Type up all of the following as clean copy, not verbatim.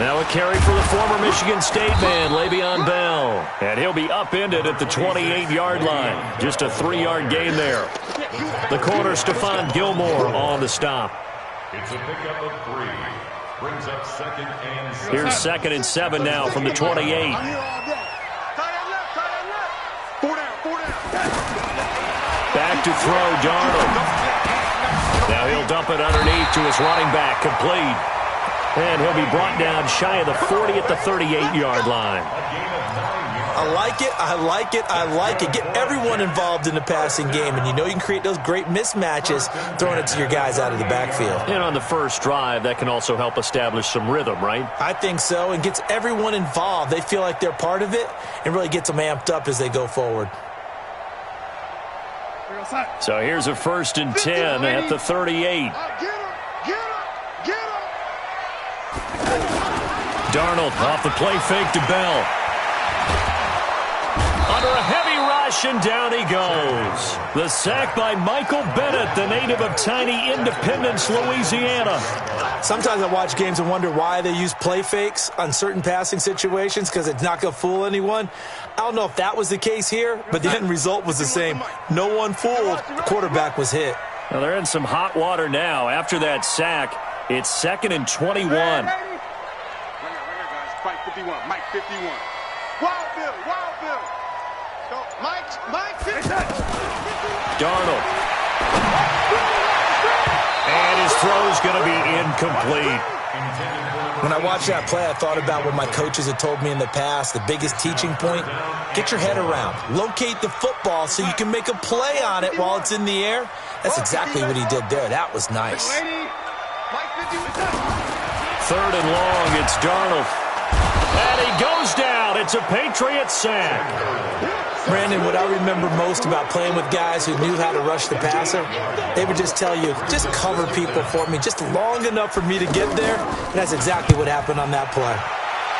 Now a carry for the former Michigan State man, Le'Veon Bell. And he'll be upended at the 28-yard line. Just a 3-yard gain there. The corner, Stephon Gilmore, on the stop. It's a pickup of 3. Brings up 2nd and 7. Here's 2nd and 7 now from the 28. Back to throw, Darnold. Now he'll dump it underneath to his running back, complete. And he'll be brought down shy of the 40 at the 38-yard line. I like it, I like it, I like it. Get everyone involved in the passing game, and you know you can create those great mismatches throwing it to your guys out of the backfield. And on the first drive, that can also help establish some rhythm, right? I think so, and gets everyone involved. They feel like they're part of it and really gets them amped up as they go forward. So here's a 1st and 10 at the 38. Darnold off the play fake to Bell. Under a heavy rush, and down he goes. The sack by Michael Bennett, the native of tiny Independence, Louisiana. Sometimes I watch games and wonder why they use play fakes on certain passing situations, because it's not going to fool anyone. I don't know if that was the case here, but the end result was the same. No one fooled. The quarterback was hit. Well, they're in some hot water now. After that sack, it's 2nd and 21. Mike 51, Mike 51. Wild Bill, Wild Bill. So Mike 50. Darnold. And his throw's going to be incomplete. When I watched that play, I thought about what my coaches had told me in the past. The biggest teaching point, get your head around. Locate the football so you can make a play on it while it's in the air. That's exactly what he did there. That was nice. 3rd and long, it's Darnold. And he goes down. It's a Patriot sack. Brandon, what I remember most about playing with guys who knew how to rush the passer, they would just tell you, just cover people for me, just long enough for me to get there. And that's exactly what happened on that play.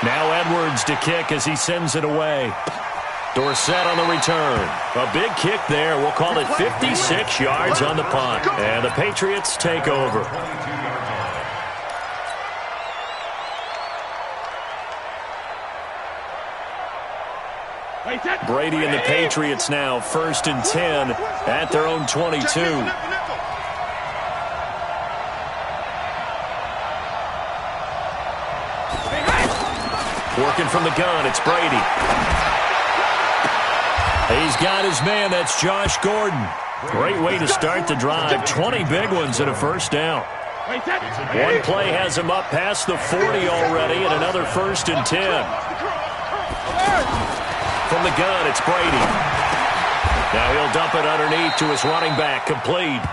Now Edwards to kick as he sends it away. Dorsett on the return. A big kick there. We'll call it 56 yards on the punt. And the Patriots take over. Brady and the Patriots now 1st and 10 at their own 22. Working from the gun, it's Brady. He's got his man, that's Josh Gordon. Great way to start the drive. 20 big ones and a 1st down. One play has him up past the 40 already, and another 1st and 10. From the gun, it's Brady. Now he'll dump it underneath to his running back, complete.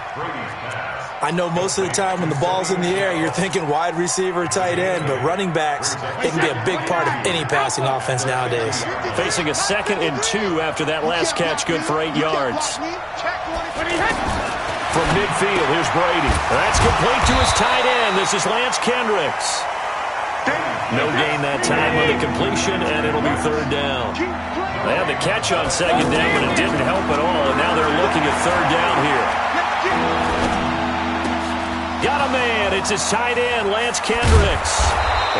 I know most of the time when the ball's in the air, you're thinking wide receiver, tight end, but running backs, they can be a big part of any passing offense nowadays. Facing a 2nd and 2 after that last catch, good for 8 yards. From midfield, here's Brady. That's complete to his tight end. This is Lance Kendricks. No gain that time on the completion, and it'll be 3rd down. They had the catch on 2nd down, but it didn't help at all, and now they're looking at 3rd down here. Got a man. It's his tight end, Lance Kendricks.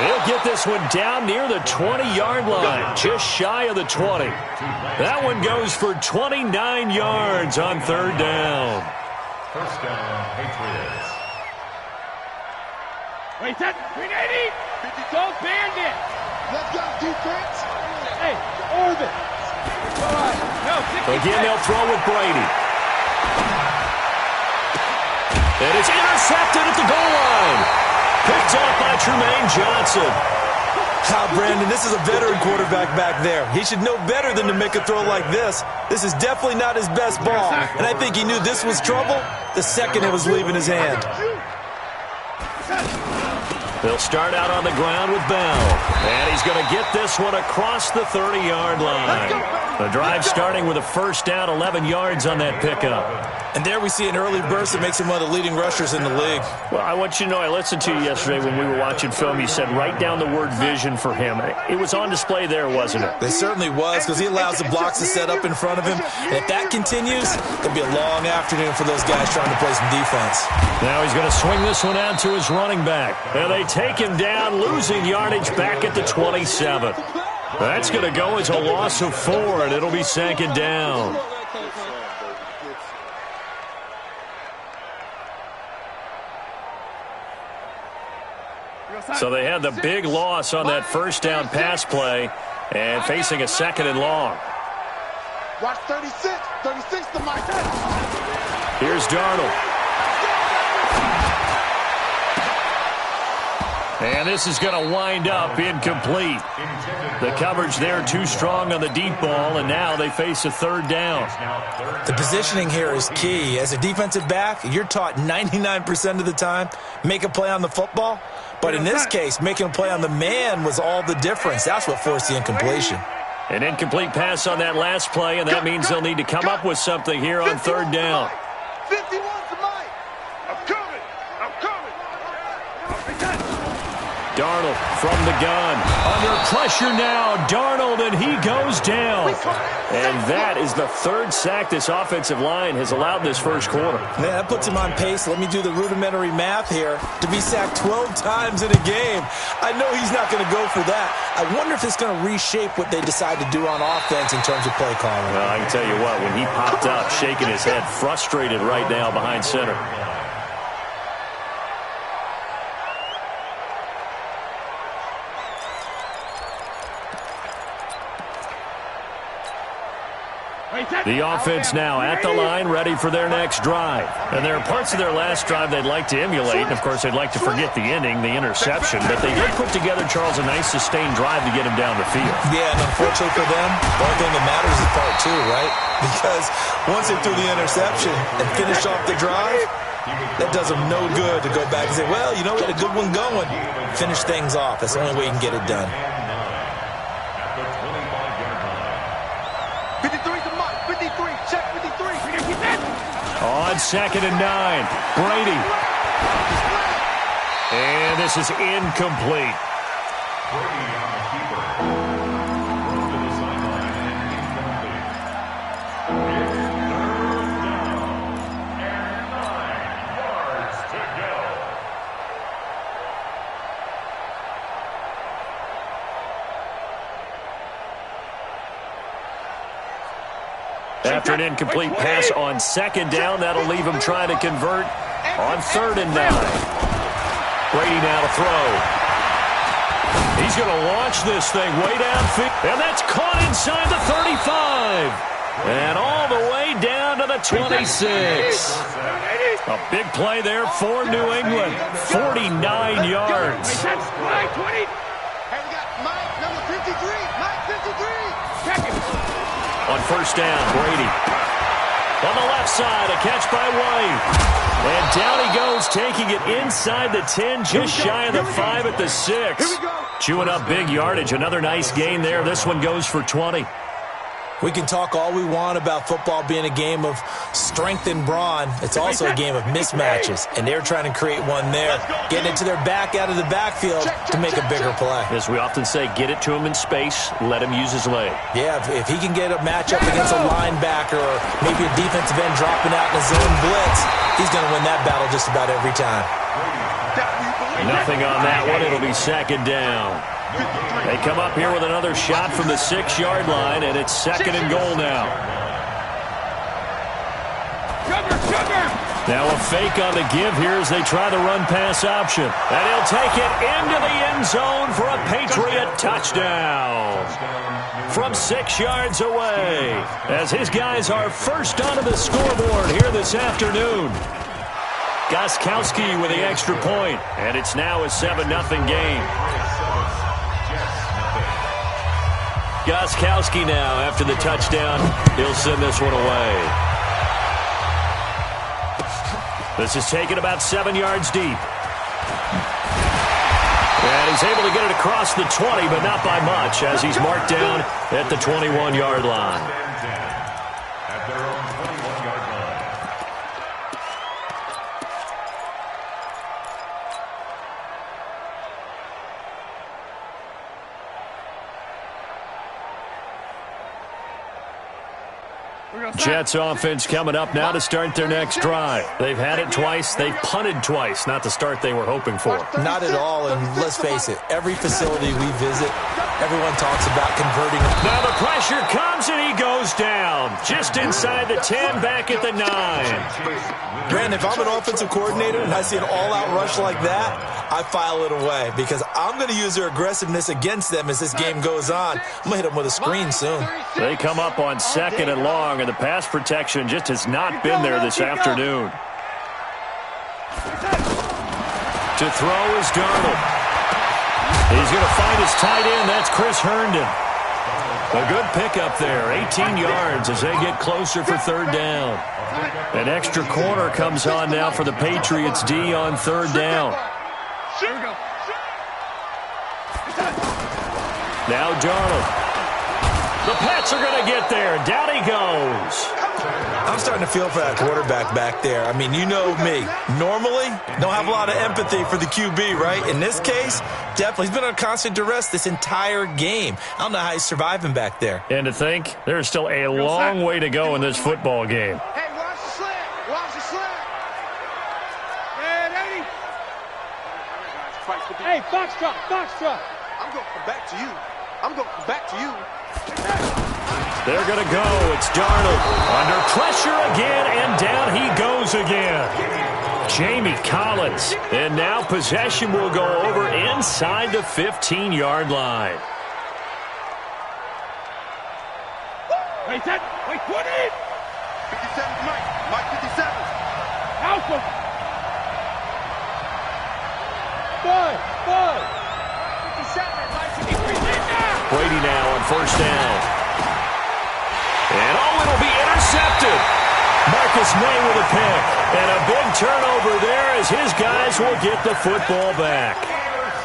He'll get this one down near the 20-yard line, just shy of the 20. That one goes for 29 yards on 3rd down. 1st down, Patriots. Wait, that 380. Don't band it. Let's go, defense. Hey, orbit. Again, they'll throw with Brady. And it's intercepted at the goal line. Picked up by Tremaine Johnson. Brandon, this is a veteran quarterback back there. He should know better than to make a throw like this. This is definitely not his best ball, and I think he knew this was trouble the second it was leaving his hand. They'll start out on the ground with Bell. And he's going to get this one across the 30-yard line. The drive starting with a 1st down, 11 yards on that pickup. And there we see an early burst that makes him one of the leading rushers in the league. Well, I want you to know, I listened to you yesterday when we were watching film. You said write down the word vision for him. It was on display there, wasn't it? It certainly was, because he allows the blocks to set up in front of him. And if that continues, it'll be a long afternoon for those guys trying to play some defense. Now he's going to swing this one out to his running back. And they take him down, losing yardage back at the 27. That's going to go as a loss of 4, and it'll be second down. So they had the big loss on that first down pass play and facing a second and long. Watch 36. 36 to Mike. Here's Darnold. And this is going to wind up incomplete. The coverage there too strong on the deep ball, and now they face a third down. The positioning here is key. As a defensive back, you're taught 99% of the time, make a play on the football. But in this case, making a play on the man was all the difference. That's what forced the incompletion. An incomplete pass on that last play, and that means they'll need to come up with something here on third down. 51 to Mike. I'm coming. Darnold from the gun. Under pressure now, Darnold, and he goes down. And that is the third sack this offensive line has allowed this first quarter. Yeah, that puts him on pace. Let me do the rudimentary math here. To be sacked 12 times in a game, I know he's not going to go for that. I wonder if it's going to reshape what they decide to do on offense in terms of play calling. Well, I can tell you what, when he popped up, shaking his head, frustrated right now behind center. The offense now at the line, ready for their next drive. And there are parts of their last drive they'd like to emulate. And, of course, they'd like to forget the ending, the interception. But they did put together, Charles, a nice sustained drive to get him down the field. Yeah, and unfortunately for them, the only thing that matters is part 2, right? Because once they threw the interception and finished off the drive, that does them no good to go back and say, well, you know, we had a good one going. Finish things off. That's the only way you can get it done. On 2nd and 9, Brady. And this is incomplete. Brady on the keeper. Thrown to the sideline and incomplete. It's third down and 9 yards to go. After an incomplete pass on 2nd down, that'll leave him trying to convert on 3rd and 9. Brady now to throw. He's going to launch this thing way downfield. And that's caught inside the 35. And all the way down to the 26. A big play there for New England. 49 yards. Hey, we got Mike, number 53. Mike, 53. Check it. On 1st down, Brady. On the left side, a catch by White. And down he goes, taking it inside the 10, just shy of the 5 at the 6. Chewing up big yardage. Another nice gain there. This one goes for 20. We can talk all we want about football being a game of strength and brawn. It's also a game of mismatches, and they're trying to create one there, getting it to their back out of the backfield to make a bigger play. As we often say, get it to him in space, let him use his leg. Yeah, if he can get a matchup against a linebacker or maybe a defensive end dropping out in a zone blitz, he's going to win that battle just about every time. Nothing on that one. It'll be 2nd down. They come up here with another shot from the 6-yard line, and it's 2nd and goal now. Now a fake on the give here as they try the run-pass option. And he'll take it into the end zone for a Patriot touchdown. From 6 yards away, as his guys are first onto the scoreboard here this afternoon. Gostkowski with the extra point, and it's now a 7-0 game. Gostkowski now, after the touchdown, he'll send this one away. This is taken about 7 yards deep. And he's able to get it across the 20, but not by much, as he's marked down at the 21-yard line. At their own 21-yard line. Jets offense coming up now to start their next drive. They've had it twice. They've punted twice. Not the start they were hoping for. Not at all, and let's face it, every facility we visit, everyone talks about converting. Now the pressure comes, and he goes down. Just inside the 10, back at the 9. Brandon, if I'm an offensive coordinator and I see an all-out rush like that, I file it away because I'm going to use their aggressiveness against them as this game goes on. I'm going to hit them with a screen soon. They come up on 2nd and long, and the pass protection just has not been there this afternoon. To throw is Darnold. He's going to find his tight end. That's Chris Herndon. A good pickup there, 18 yards as they get closer for 3rd down. An extra corner comes on now for the Patriots D on 3rd down. Now Darnold. The Pats are going to get there. Down he goes. I'm starting to feel for that quarterback back there. I mean, you know me. Normally, don't have a lot of empathy for the QB, right? In this case, definitely. He's been on constant duress this entire game. I don't know how he's surviving back there. And to think, there's still a long way to go in this football game. Hey, watch the slant. Watch the slant. Man, 80. Hey, Foxtrot, Foxtrot. I'm going to come back to you. I'm going to come back to you. They're going to go. It's Darnold. Under pressure again, and down he goes again. Jamie Collins. And now possession will go over inside the 15-yard line. Wait, that. Wait, 20. 57, Mike. Mike 57. Alpha. 5. 57, Mike 53. Brady now on 1st down. And it'll be intercepted. Marcus May with a pick. And a big turnover there as his guys will get the football back.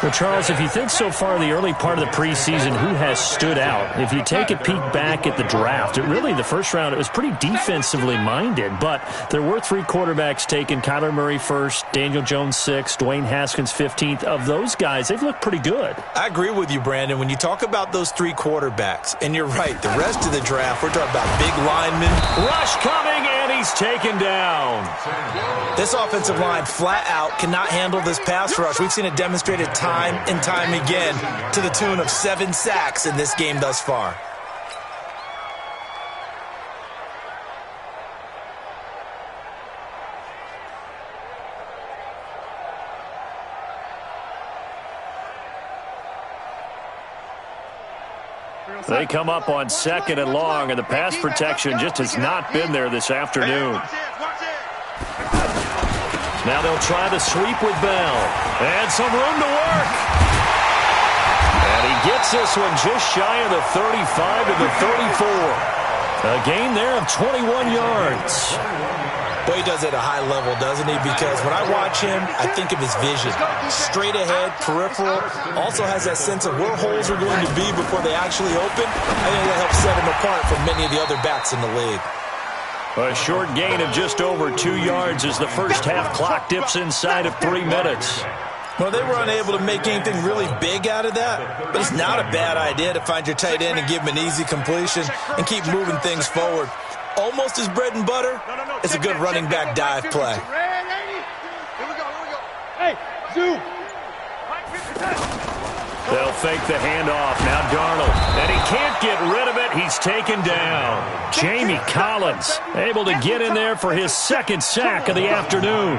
Well, Charles, if you think so far the early part of the preseason, who has stood out? If you take a peek back at the draft, the first round, it was pretty defensively minded, but there were 3 quarterbacks taken. Kyler Murray first, Daniel Jones 6th, Dwayne Haskins 15th. Of those guys, they've looked pretty good. I agree with you, Brandon. When you talk about those 3 quarterbacks, and you're right, the rest of the draft, we're talking about big linemen. Rush coming, and he's taken down. This offensive line flat out cannot handle this pass rush. We've seen it demonstrated time and time again to the tune of 7 sacks in this game thus far. They come up on 2nd and long, and the pass protection just has not been there this afternoon. Now they'll try the sweep with Bell. And some room to work. And he gets this one just shy of the 35 to the 34. A gain there of 21 yards. Boy, he does it at a high level, doesn't he? Because when I watch him, I think of his vision. Straight ahead, peripheral. Also has that sense of where holes are going to be before they actually open. I think that helps set him apart from many of the other backs in the league. A short gain of just over 2 yards as the first half clock dips inside of 3 minutes. Well, they were unable to make anything really big out of that, but it's not a bad idea to find your tight end and give him an easy completion and keep moving things forward. Almost his bread and butter. It's a good running back dive play. Here we go. Hey, zoom. They'll fake the handoff. Now Darnold. And he can't get rid of it. He's taken down. Jamie Collins able to get in there for his 2nd sack of the afternoon.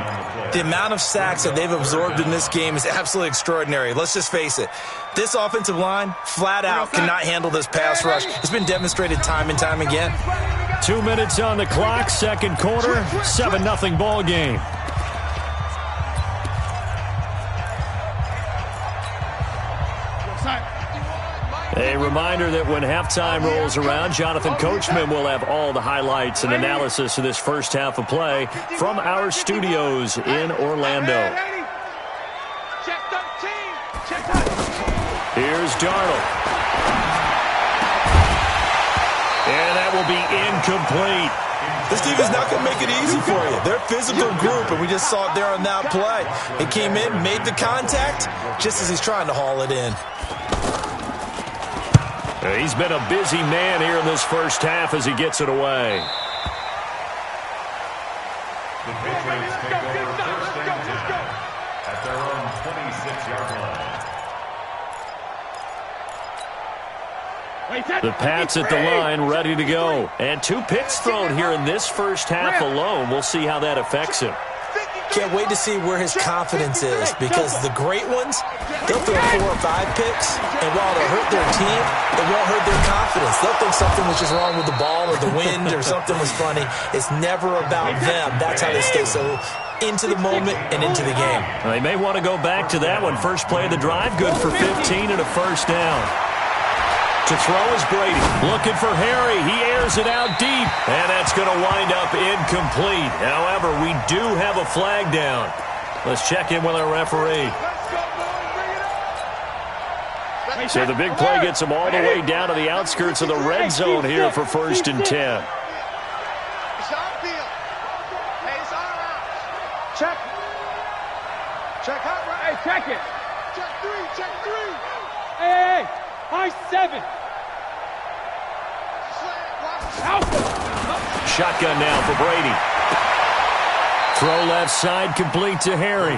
The amount of sacks that they've absorbed in this game is absolutely extraordinary. Let's just face it. This offensive line, flat out, cannot handle this pass rush. It's been demonstrated time and time again. 2 minutes on the clock, 2nd quarter, 7-0 ball game. A reminder that when halftime rolls around, Jonathan Coachman will have all the highlights and analysis of this first half of play from our studios in Orlando. Here's Darnold. And that will be incomplete. This team is not going to make it easy for you. They're a physical group, and we just saw it there on that play. He came in, made the contact, just as he's trying to haul it in. He's been a busy man here in this first half as he gets it away. The Patriots take over first and 10 at their own 26-yard line. The Pats at the line, ready to go. And 2 picks thrown here in this first half alone. We'll see how that affects him. Can't wait to see where his confidence is, because the great ones, they'll throw 4 or 5 picks, and while they'll hurt their team, it won't hurt their confidence. They'll think something was just wrong with the ball or the wind or something was funny. It's never about them. That's how they stay so into the moment and into the game. They may want to go back to that one. First play of the drive, good for 15 and a first down. To throw is Brady. Looking for Harry. He airs it out deep. And that's going to wind up incomplete. However, we do have a flag down. Let's check in with our referee. So the big play gets them all the way down to the outskirts of the red zone here for first and 10. Check. Check out. Hey, check it. Check 3. Hey. High 7. Shotgun now for Brady. Throw left side, complete to Harry.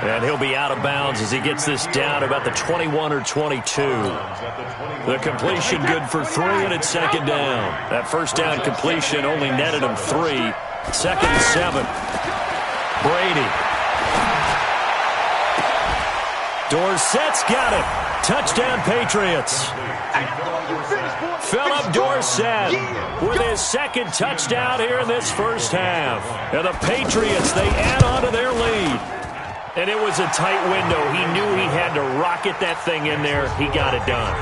And he'll be out of bounds as he gets this down about the 21 or 22. The completion good for 3, and it's second down. That first down completion only netted him 3. Second and 7. Brady. Dorsett's got it. Touchdown, Patriots. Philip Dorsett with his second touchdown here in this first half. And the Patriots, they add on to their lead. And it was a tight window. He knew he had to rocket that thing in there. He got it done.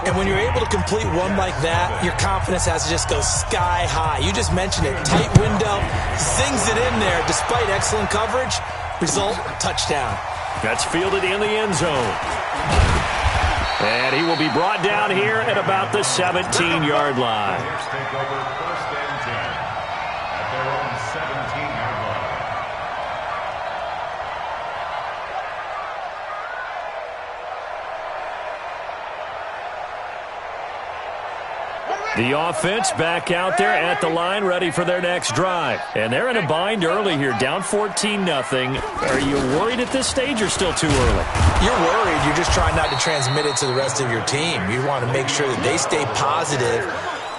And when you're able to complete one like that, your confidence has to just go sky high. You just mentioned it. Tight window, zings it in there despite excellent coverage. Result, touchdown. That's fielded in the end zone. And he will be brought down here at about the 17-yard line. Take over first and 10 at their own 17-yard line. The offense back out there at the line, ready for their next drive. And they're in a bind early here, down 14-0. Are you worried at this stage or still too early? You're worried. You're just trying not to transmit it to the rest of your team. You want to make sure that they stay positive.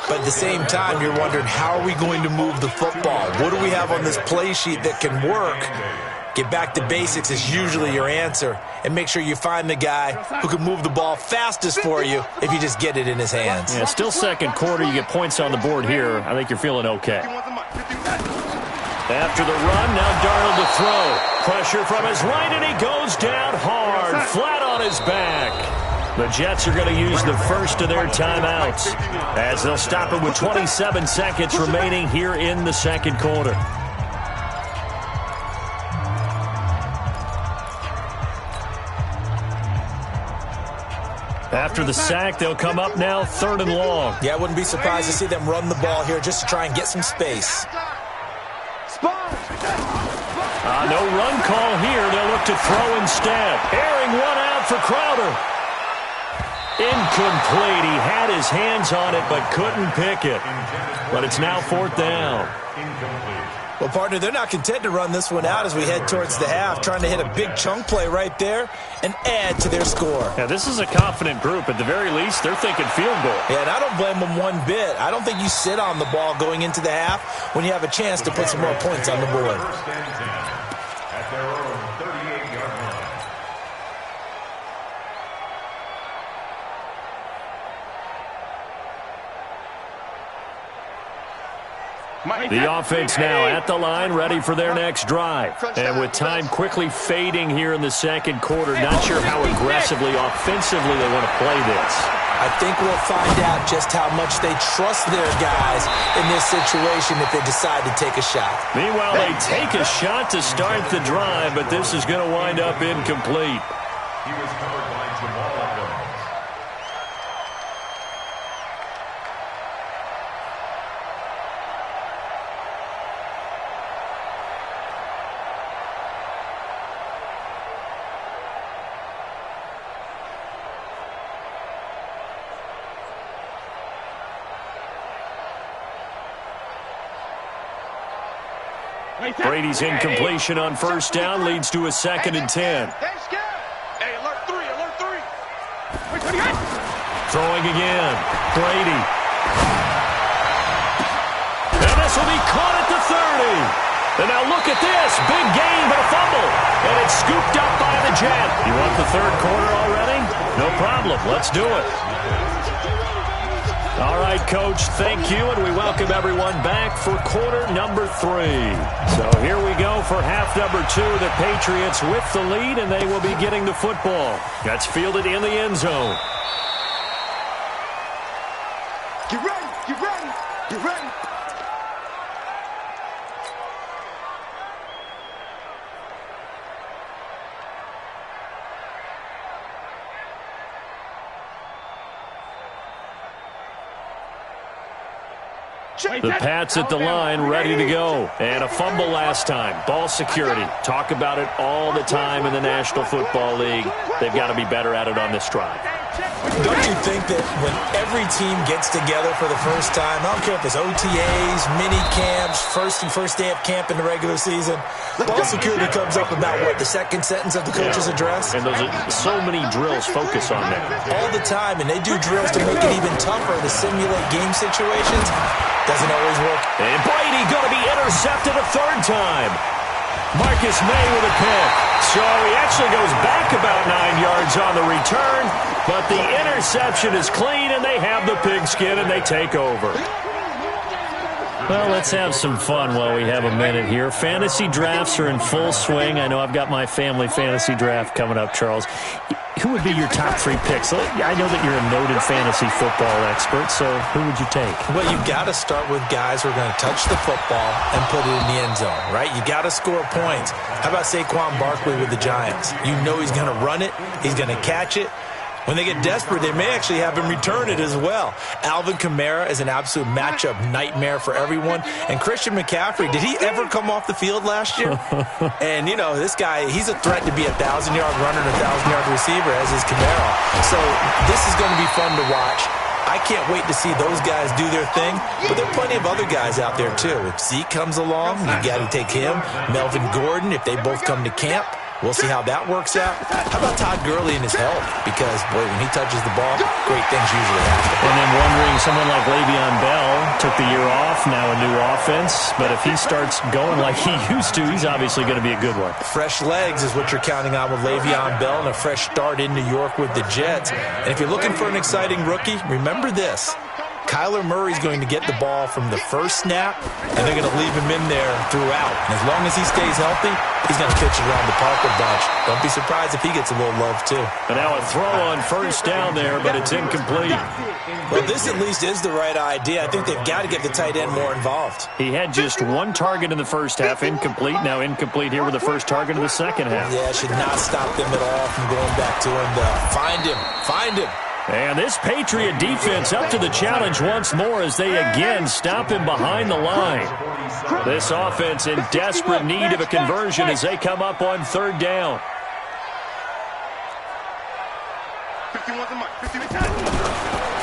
But at the same time, you're wondering, how are we going to move the football? What do we have on this play sheet that can work? Get back to basics is usually your answer. And make sure you find the guy who can move the ball fastest for you if you just get it in his hands. Yeah, still second quarter. You get points on the board here. I think you're feeling okay. After the run, now Darnold to throw. Pressure from his right, and he goes down hard, flat on his back. The Jets are going to use the first of their timeouts as they'll stop it with 27 seconds remaining here in the second quarter. After the sack, they'll come up now third and long. Yeah, I wouldn't be surprised to see them run the ball here just to try and get some space. No run call here. They'll look to throw instead. Airing one out for Crowder. Incomplete. He had his hands on it but couldn't pick it. But it's now fourth down. Well, partner, they're not content to run this one out as we head towards the half, trying to hit a big chunk play right there and add to their score. Yeah, this is a confident group. At the very least, they're thinking field goal. Yeah, and I don't blame them one bit. I don't think you sit on the ball going into the half when you have a chance to put some more points on the board. First and 10 at their own 38-yard line. The offense now at the line, ready for their next drive. And with time quickly fading here in the second quarter, not sure how aggressively, offensively they want to play this. I think we'll find out just how much they trust their guys in this situation if they decide to take a shot. Meanwhile, they take a shot to start the drive, but this is going to wind up incomplete. He was covered by Jamal Adams. Brady's incompletion on first down leads to a 2nd and 10. Hey, alert 3, alert 3. Throwing again. Brady. And this will be caught at the 30. And now look at this. Big gain, but a fumble. And it's scooped up by the Jet. You want the third quarter already? No problem. Let's do it. All right, Coach, thank you, and we welcome everyone back for quarter number 3. So here we go for half number 2. The Patriots with the lead, and they will be getting the football. That's fielded in the end zone. Get ready, get ready, get ready. The Pats at the line, ready to go. And a fumble last time. Ball security. Talk about it all the time in the National Football League. They've got to be better at it on this drive. Don't you think that when every team gets together for the first time, I don't care if it's OTAs, mini camps, first day of camp in the regular season, ball security comes up about, what, the second sentence of the coach's address? And those are so many drills focus on that. All the time, and they do drills to make it even tougher to simulate game situations. Doesn't always work. And Brady going to be intercepted a third time. Marcus May with a pick. So he actually goes back about 9 yards on the return, but the interception is clean, and they have the pigskin, and they take over. Well, let's have some fun while we have a minute here. Fantasy drafts are in full swing. I know I've got my family fantasy draft coming up, Charles. Who would be your top 3 picks? I know that you're a noted fantasy football expert, so who would you take? Well, you've got to start with guys who are going to touch the football and put it in the end zone, right? You got to score points. How about Saquon Barkley with the Giants? You know he's going to run it. He's going to catch it. When they get desperate, they may actually have him return it as well. Alvin Kamara is an absolute matchup nightmare for everyone. And Christian McCaffrey, did he ever come off the field last year? And, you know, this guy, he's a threat to be a 1,000-yard runner and a 1,000-yard receiver, as is Kamara. So this is going to be fun to watch. I can't wait to see those guys do their thing, but there are plenty of other guys out there, too. If Zeke comes along, you got to take him. Melvin Gordon, if they both come to camp. We'll see how that works out. How about Todd Gurley and his health? Because, boy, when he touches the ball, great things usually happen. And then wondering, someone like Le'Veon Bell took the year off, now a new offense. But if he starts going like he used to, he's obviously going to be a good one. Fresh legs is what you're counting on with Le'Veon Bell and a fresh start in New York with the Jets. And if you're looking for an exciting rookie, remember this. Kyler Murray's going to get the ball from the first snap, and they're going to leave him in there throughout. And as long as he stays healthy, he's going to pitch it around the park a bunch. Don't be surprised if he gets a little love, too. And now a throw on first down there, but it's incomplete. Well, this at least is the right idea. I think they've got to get the tight end more involved. He had just one target in the first half, incomplete. Now incomplete here with the first target in the second half. Yeah, should not stop them at all from going back to him, though. Find him. Find him. And this Patriot defense up to the challenge once more as they again stop him behind the line. This offense in desperate need of a conversion as they come up on third down.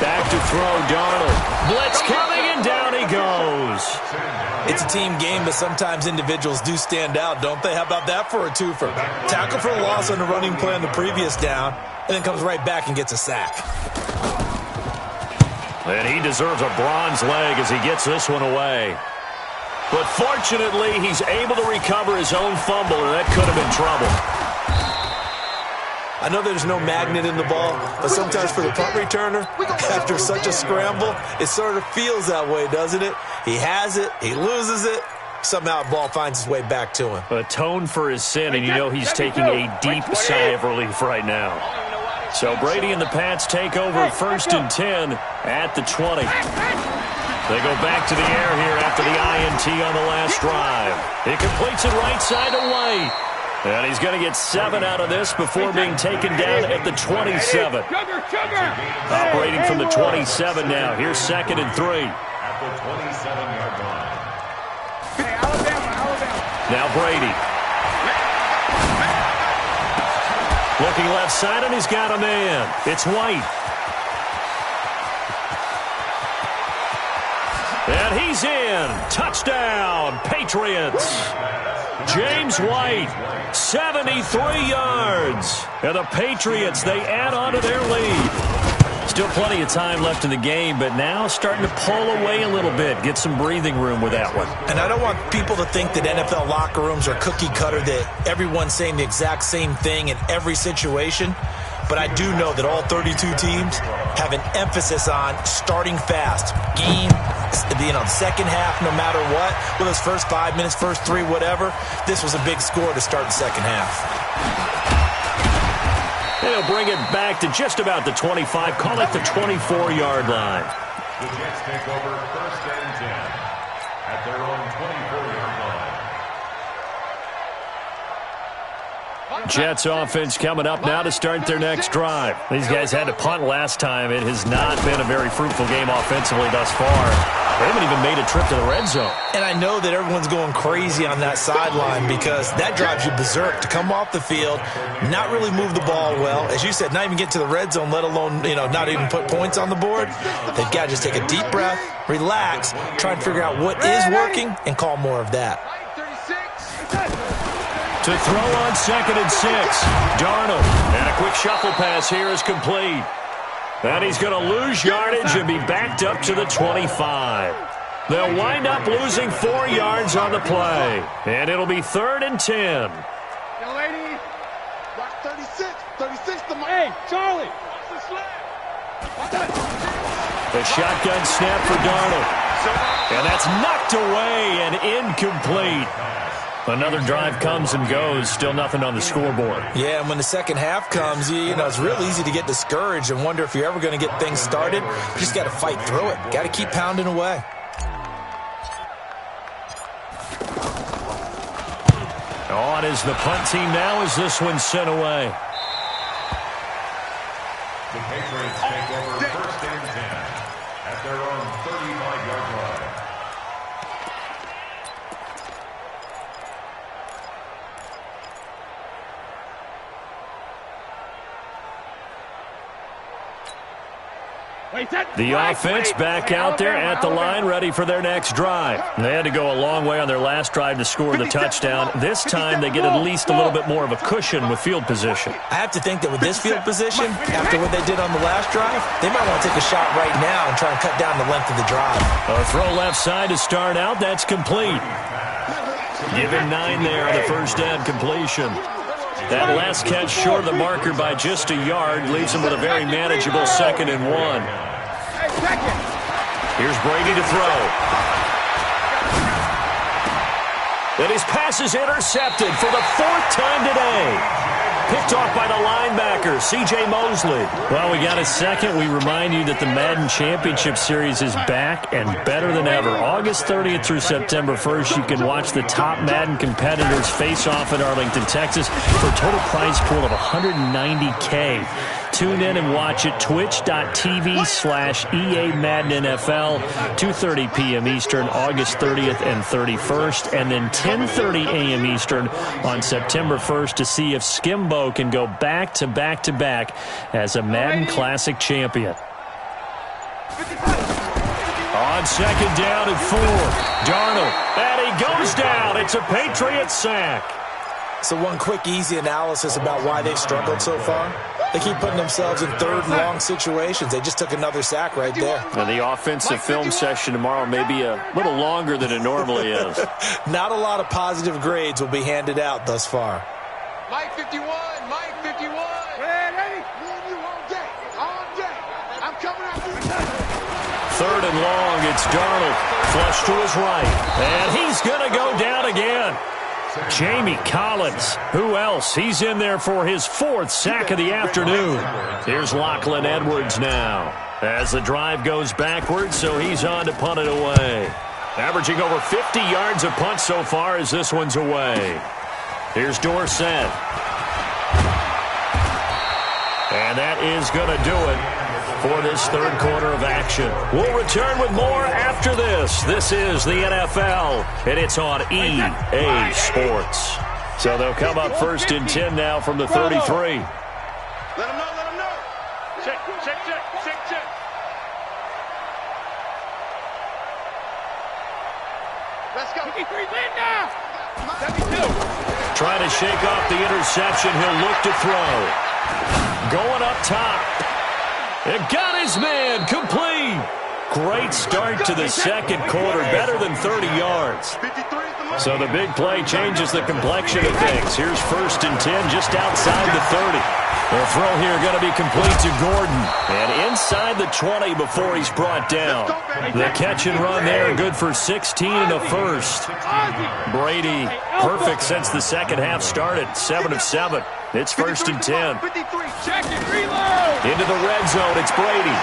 Back to throw, Darnold. Blitz coming, and down he goes. It's a team game, but sometimes individuals do stand out, don't they? How about that for a twofer? Tackle for a loss on the running play on the previous down, and then comes right back and gets a sack. And he deserves a bronze leg as he gets this one away. But fortunately, he's able to recover his own fumble, and that could have been trouble. I know there's no magnet in the ball, but sometimes for the punt returner, after such a scramble, it sort of feels that way, doesn't it? He has it, he loses it, somehow the ball finds its way back to him. Atone for his sin, and you know he's taking a deep sigh of relief right now. So Brady and the Pats take over first and 10 at the 20. They go back to the air here after the INT on the last drive. He completes it right side to White. And he's going to get 7 out of this before being taken down at the 27. Operating from the 27 now. Here's second and 3. At the 27-yard line. Now Brady. Looking left side, and he's got a man. It's White. And he's in. Touchdown, Patriots. James White, 73 yards. And the Patriots, they add on to their lead. Still plenty of time left in the game, but now starting to pull away a little bit. Get some breathing room with that one. And I don't want people to think that NFL locker rooms are cookie cutter, that everyone's saying the exact same thing in every situation. But I do know that all 32 teams have an emphasis on starting fast. Game, second half, no matter what. With those first 5 minutes, first 3, whatever. This was a big score to start the second half. And he'll bring it back to just about the 25. Call it the 24-yard line. The Jets take over 1st and 10 at their own 24-yard line. Jets offense coming up now to start their next drive. These guys had to punt last time. It has not been a very fruitful game offensively thus far. They haven't even made a trip to the red zone. And I know that everyone's going crazy on that sideline because that drives you berserk to come off the field, not really move the ball well. As you said, not even get to the red zone, let alone, not even put points on the board. They've got to just take a deep breath, relax, try and figure out what is working, and call more of that. To throw on 2nd and 6. Darnold. And a quick shuffle pass here is complete. And he's going to lose yardage and be backed up to the 25. They'll wind up losing 4 yards on the play. And it'll be 3rd and 10. Young lady. Rock 36. 36 to my... Hey, Charlie. The shotgun snap for Darnold. And that's knocked away and incomplete. Another drive comes and goes. Still nothing on the scoreboard. Yeah, and when the second half comes, it's real easy to get discouraged and wonder if you're ever going to get things started. You just got to fight through it. Got to keep pounding away. On is the punt team now as this one's sent away. The Patriots take over 1st and 10 at their own 35-yard line. The offense back out there at the line, ready for their next drive. They had to go a long way on their last drive to score the touchdown. This time they get at least a little bit more of a cushion with field position. I have to think that with this field position, after what they did on the last drive, they might want to take a shot right now and try and cut down the length of the drive. A throw left side to start out. That's complete. Given 9 there on the first down completion. That last catch short of the marker by just a yard leaves him with a very manageable 2nd and 1. Here's Brady to throw. And his pass is intercepted for the 4th time today. Picked off by the linebacker, C.J. Mosley. Well, we got a second. We remind you that the Madden Championship Series is back and better than ever. August 30th through September 1st, you can watch the top Madden competitors face off in Arlington, Texas for a total prize pool of $190K. Tune in and watch it, twitch.tv/EA Madden NFL, 2:30 p.m. Eastern, August 30th and 31st, and then 10:30 a.m. Eastern on September 1st to see if Skimbo can go back-to-back-to-back as a Madden Classic champion. On 2nd down and 4, Darnold, and he goes down. It's a Patriot sack. So one quick, easy analysis about why they've struggled so far. They keep putting themselves in 3rd and long situations. They just took another sack right there. Now the offensive film session tomorrow may be a little longer than it normally is. Not a lot of positive grades will be handed out thus far. Mike 51, Mike 51. Ready? You all day, all day. I'm coming out. 3rd and long, it's Darnold. Flush to his right. And he's going to go down again. Jamie Collins. Who else? He's in there for his 4th sack of the afternoon. Here's Lachlan Edwards now. As the drive goes backwards, so he's on to punt it away. Averaging over 50 yards a punt so far as this one's away. Here's Dorsett. And that is going to do it for this 3rd quarter of action. We'll return with more after this. This is the NFL, and it's on EA Sports. So they'll come up 1st and 10 now from the 33. Let him know. Check. Let's go. 53, Linda. 72. Trying to shake off the interception. He'll look to throw. Going up top. It got his man. Complete. Great start to the second quarter. Better than 30 yards. So the big play changes the complexion of things. Here's 1st and 10 just outside the 30. The throw here going to be complete to Gordon. And inside the 20 before he's brought down. The catch and run there, good for 16 and a first. Brady, perfect since the second half started. 7 of 7. It's 1st and 10. Check it, reload. Into the red zone, it's Brady.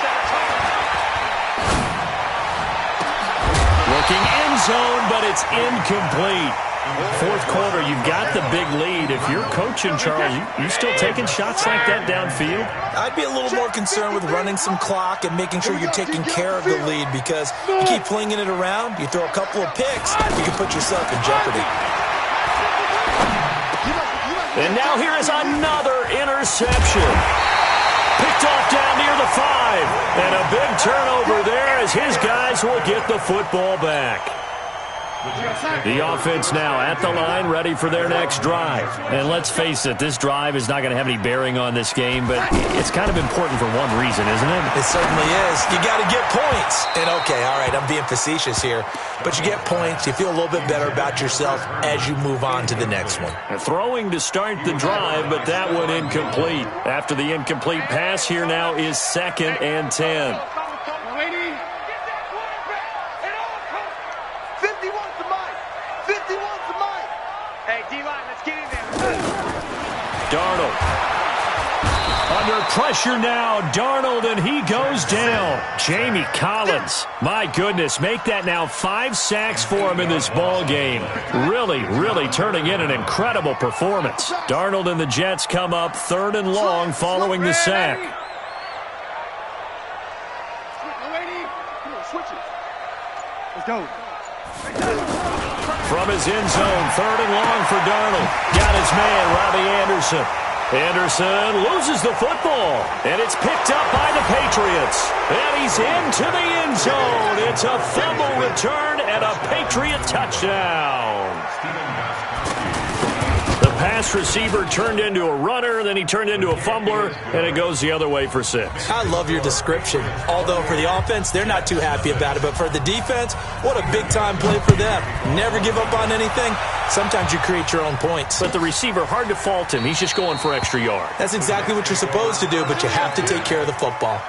Looking end zone, but it's incomplete. 4th quarter, you've got the big lead. If you're coaching, Charles, you still taking shots like that downfield? I'd be a little more concerned with running some clock and making sure you're taking care of the lead, because you keep flinging it around, you throw a couple of picks, you can put yourself in jeopardy. And now here is another interception. Picked off down near the 5. And a big turnover there as his guys will get the football back. The offense now at the line, ready for their next drive. And let's face it, this drive is not going to have any bearing on this game, but it's kind of important for one reason, isn't it? It certainly is. You got to get points. And okay, all right, I'm being facetious here, but you get points, you feel a little bit better about yourself as you move on to the next one. Throwing to start the drive, but that one incomplete. After the incomplete pass, here now is 2nd and 10. Darnold. Under pressure now, Darnold, and he goes down. Jamie Collins, my goodness, make that now 5 sacks for him in this ball game. Really turning in an incredible performance. Darnold and the Jets come up 3rd and long following the sack. Let's go. From his end zone, 3rd and long for Darnold. Got his man, Robbie Anderson. Anderson loses the football, and it's picked up by the Patriots. And he's into the end zone. It's a fumble return and a Patriot touchdown. The pass receiver turned into a runner, then he turned into a fumbler, and it goes the other way for 6. I love your description. Although for the offense, they're not too happy about it. But for the defense, what a big-time play for them. Never give up on anything. Sometimes you create your own points. But the receiver, hard to fault him. He's just going for extra yard. That's exactly what you're supposed to do, but you have to take care of the football.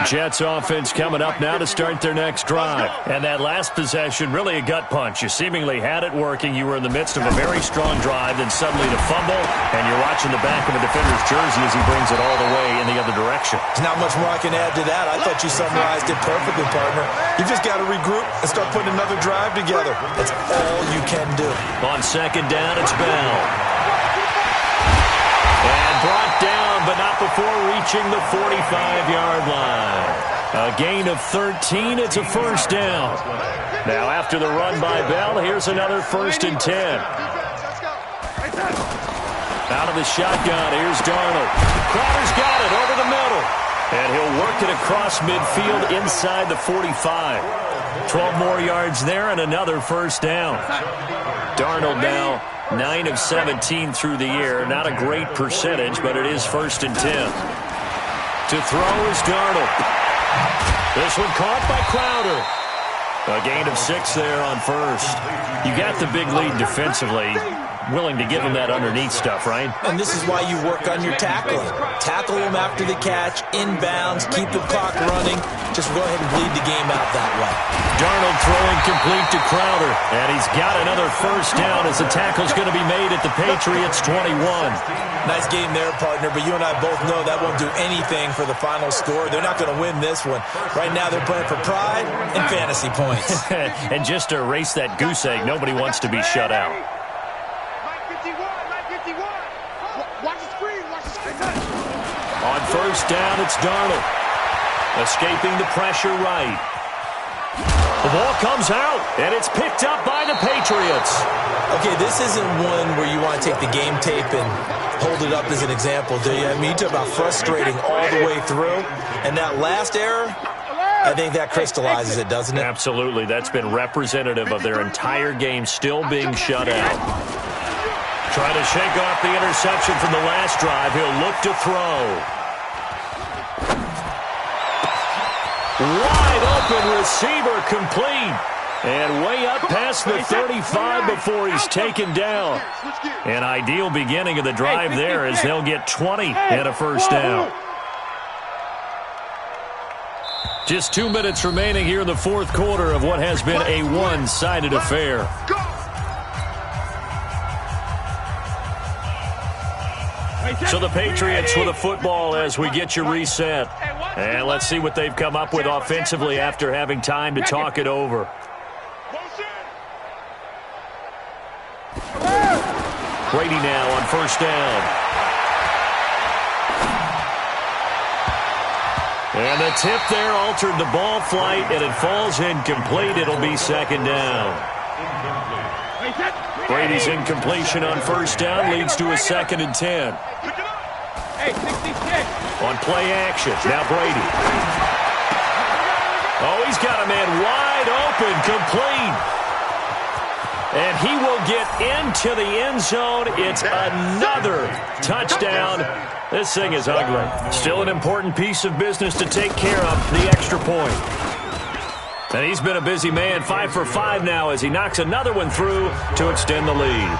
Jets offense coming up now to start their next drive. And that last possession, really a gut punch. You seemingly had it working. You were in the midst of a very strong drive, then suddenly the fumble, and you're watching the back of a defender's jersey as he brings it all the way in the other direction. There's not much more I can add to that. I thought you summarized it perfectly, partner. You just got to regroup and start putting another drive together. That's all you can do. On 2nd down, it's Bell. And brought down, but not before reaching the 45-yard line. A gain of 13. It's a 1st down. Now, after the run by Bell, here's another 1st and 10. Out of the shotgun, here's Darnold. Crowder's got it over the middle. And he'll work it across midfield inside the 45. 12 more yards there and another 1st down. Darnold now 9 of 17 through the air. Not a great percentage, but it is 1st and 10. To throw is Darnold. This one caught by Crowder. A gain of 6 there on 1st. You got the big lead defensively. Willing to give him that underneath stuff, right? And this is why you work on your tackling. Tackle him after the catch, inbounds, keep the clock running. Just go ahead and bleed the game out that way. Darnold throwing complete to Crowder. And he's got another 1st down as the tackle's going to be made at the Patriots' 21. Nice game there, partner, but you and I both know that won't do anything for the final score. They're not going to win this one. Right now they're playing for pride and fantasy points. And just to erase that goose egg, nobody wants to be shut out. On 1st down, it's Darnold. Escaping the pressure right. The ball comes out, and it's picked up by the Patriots. Okay, this isn't one where you want to take the game tape and hold it up as an example, do you? I mean, you talk about frustrating all the way through. And that last error, I think that crystallizes it, doesn't it? Absolutely. That's been representative of their entire game still being shut out. Trying to shake off the interception from the last drive. He'll look to throw. Wide open receiver complete. And way up past the 35 before he's taken down. An ideal beginning of the drive there as they'll get 20 and a first down. Just 2 minutes remaining here in the fourth quarter of what has been a one-sided affair. So the Patriots with a football as we get you reset. And let's see what they've come up with offensively after having time to talk it over. Brady now on first down. And the tip there altered the ball flight, and it falls incomplete. It'll be second down. Brady's incompletion on first down leads to a 2nd and 10. On play action, now Brady. Oh, he's got a man wide open, complete. And he will get into the end zone. It's another touchdown. This thing is ugly. Still an important piece of business to take care of, the extra point. And he's been a busy man, 5 for 5 now as he knocks another one through to extend the lead.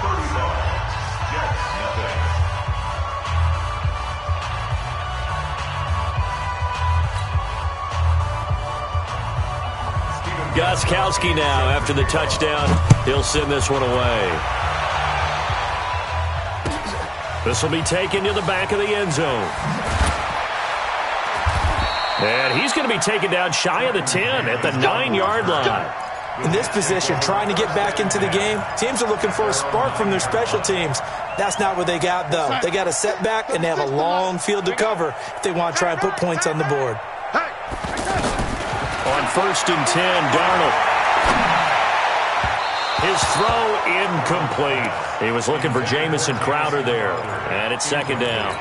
Gostkowski now after the touchdown. He'll send this one away. This will be taken to the back of the end zone. And he's going to be taken down shy of the 10 at the 9-yard line. In this position, trying to get back into the game, teams are looking for a spark from their special teams. That's not what they got, though. They got a setback, and they have a long field to cover if they want to try and put points on the board. On first and 10, Darnold. His throw incomplete. He was looking for Jamison Crowder there. And it's second down.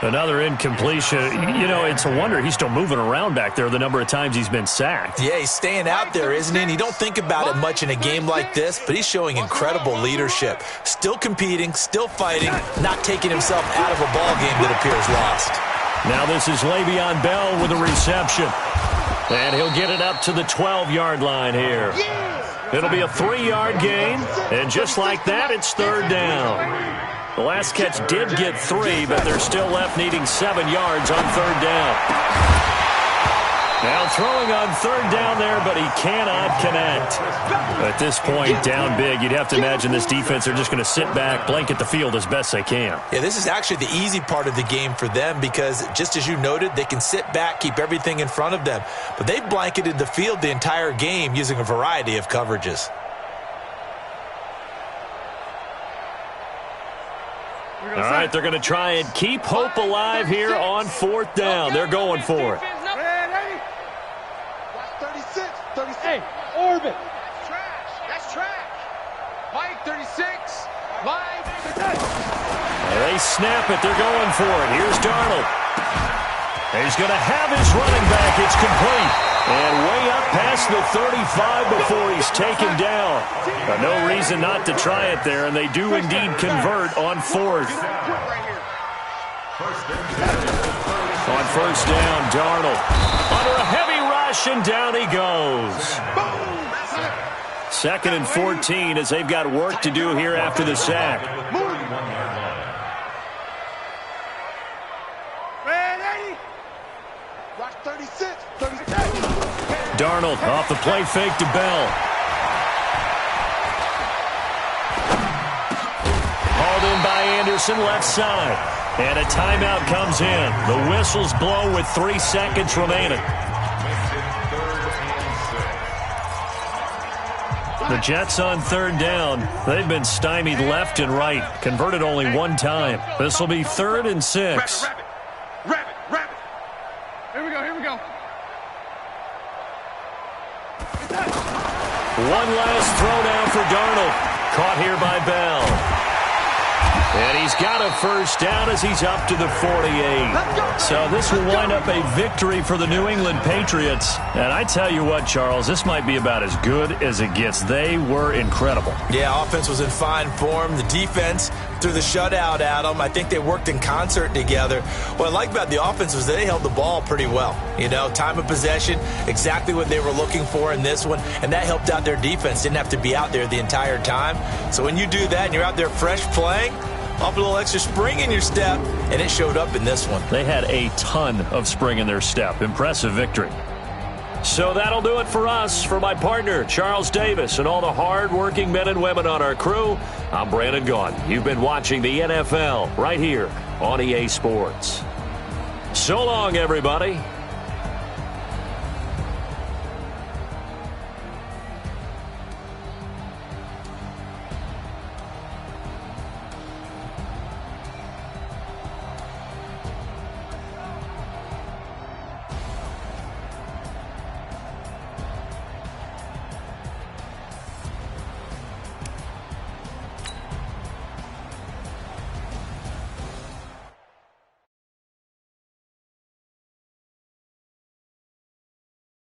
Another incompletion. You know, it's a wonder he's still moving around back there the number of times he's been sacked. Yeah, he's staying out there, isn't he? And you don't think about it much in a game like this, but he's showing incredible leadership. Still competing, still fighting, not taking himself out of a ball game that appears lost. Now this is Le'Veon Bell with a reception. And he'll get it up to the 12-yard line here. It'll be a 3-yard gain, and just like that, it's third down. The last catch did get 3, but they're still left needing 7 yards on third down. Now throwing on third down there, but he cannot connect. At this point, down big, you'd have to imagine this defense are just going to sit back, blanket the field as best they can. Yeah, this is actually the easy part of the game for them because, just as you noted, they can sit back, keep everything in front of them. But they've blanketed the field the entire game using a variety of coverages. All right, they're going to try and keep hope alive here on fourth down. They're going for it. 36. Hey, Orbit. That's trash. Mike, 36. Live. They snap it. They're going for it. Here's Darnold. He's going to have his running back. It's complete. And way up past the 35 before he's taken down. No reason not to try it there, and they do indeed convert on fourth. On first down, Darnold. Under a heavy rush, and down he goes. 2nd and 14 as they've got work to do here after the sack. Darnold off the play fake to Bell. Hauled in by Anderson, left side. And a timeout comes in. The whistles blow with 3 seconds remaining. The Jets on third down. They've been stymied left and right. Converted only one time. This will be 3rd and 6. Rabbit. Here we go. One last throw down for Darnold. Caught here by Bell. And he's got a first down as he's up to the 48. So this will wind up a victory for the New England Patriots. And I tell you what, Charles, this might be about as good as it gets. They were incredible. Yeah, offense was in fine form. The defense threw the shutout at them. I think they worked in concert together. What I like about the offense was they held the ball pretty well. You know, time of possession, exactly what they were looking for in this one. And that helped out their defense. Didn't have to be out there the entire time. So when you do that and you're out there fresh playing, up a little extra spring in your step, and it showed up in this one. They had a ton of spring in their step. Impressive victory. So that'll do it for us. For my partner, Charles Davis, and all the hard-working men and women on our crew, I'm Brandon Gaudin. You've been watching the NFL right here on EA Sports. So long, everybody.